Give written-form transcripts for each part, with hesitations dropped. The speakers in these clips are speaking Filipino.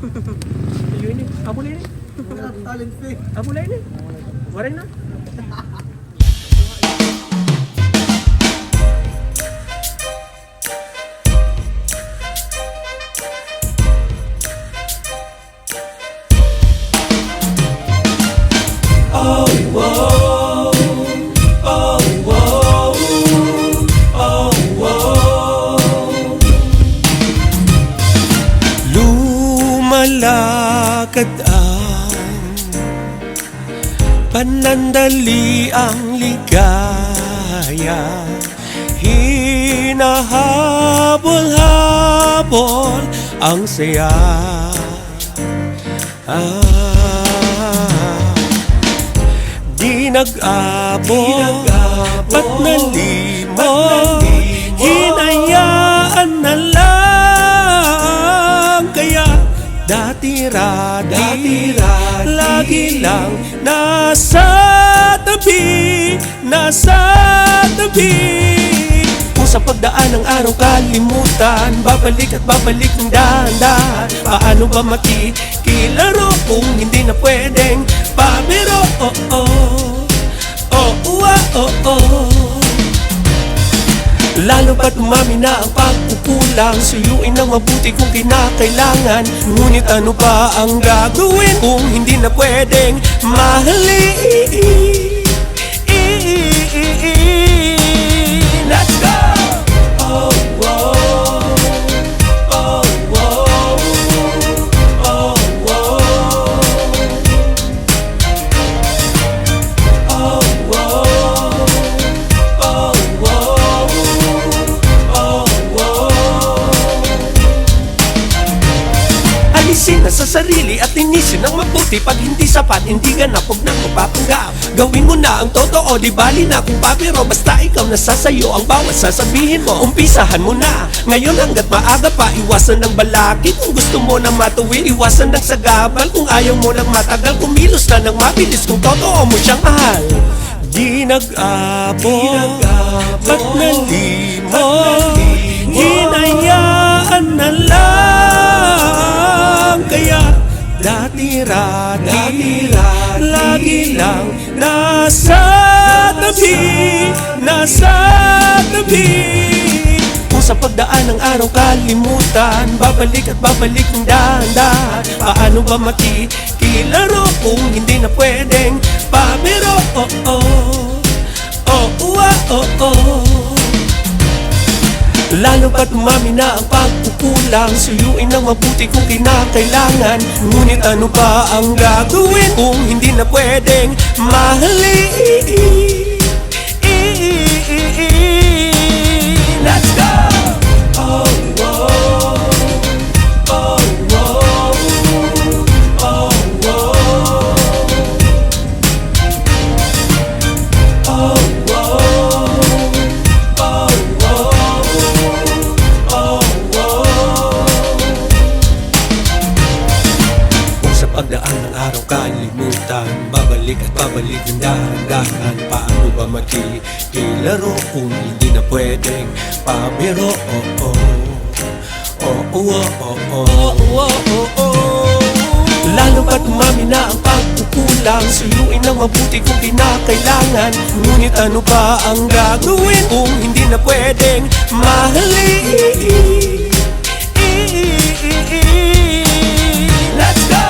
Ayun ini, abulay ini. Abulay ini. Waray na. Lumalakad ang panandali ang ligaya, hinahabol-habol ang saya. Di nag-abot, ba't nalimot? Hinayaan na lang. Kaya dati-rati, lagi lang nasa tabi, Kung sa pagdaan ng araw kalimutan, babalik at babalik ng dahan-dahan. Paano ba makikilaro kung hindi na pwedeng pabiro? Lalo ba't umami na ang pagkukulang? Suyuin ng mabuti kung kinakailangan. Ngunit ano ba ang gagawin kung hindi na pwedeng mahalin? Let's go! Alisin na sa sarili at linisin ng mabuti. Pag hindi sapat, hindi ganap, huwag nang mapapanggap. Gawin mo na ang totoo, di bali na kung papiro. Basta ikaw nasasayo ang bawat sasabihin mo. Umpisahan mo na, ngayon hanggat maaga pa. Iwasan ng balakid kung gusto mo na matuwid. Iwasan ng sagabal kung ayaw mo nang matagal. Kumilos na ng mabilis kung totoo mo siyang mahal. Di nag-abot, ba't nalimot? Hinayaan na lang. Kaya dati-rati, lagi lang nasa tabi, Kung sa pagdaan ng araw kalimutan, babalik at babalik ng dahan-dahan. Paano ba makikilaro kung hindi na pwedeng pabiro? Lalo ba't umami na ang pagkukulang? Suyuin ng mabuti kung kinakailangan. Ngunit ano ba ang gagawin kung hindi na pwedeng mahalin? Let's go! Pagdaan ng araw kalimutan, babalik at babalik ng dahan-dahan. Paano ba makikilaro kung hindi na pwedeng pabiro? Lalo ba't umami na ang pagkukulang? Suyuin ng mabuti kung kinakailangan. Ngunit ano ba ang gagawin kung hindi na pwedeng mahalin? Let's go!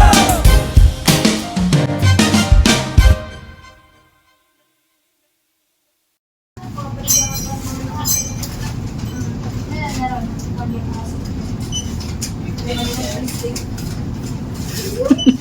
Meron.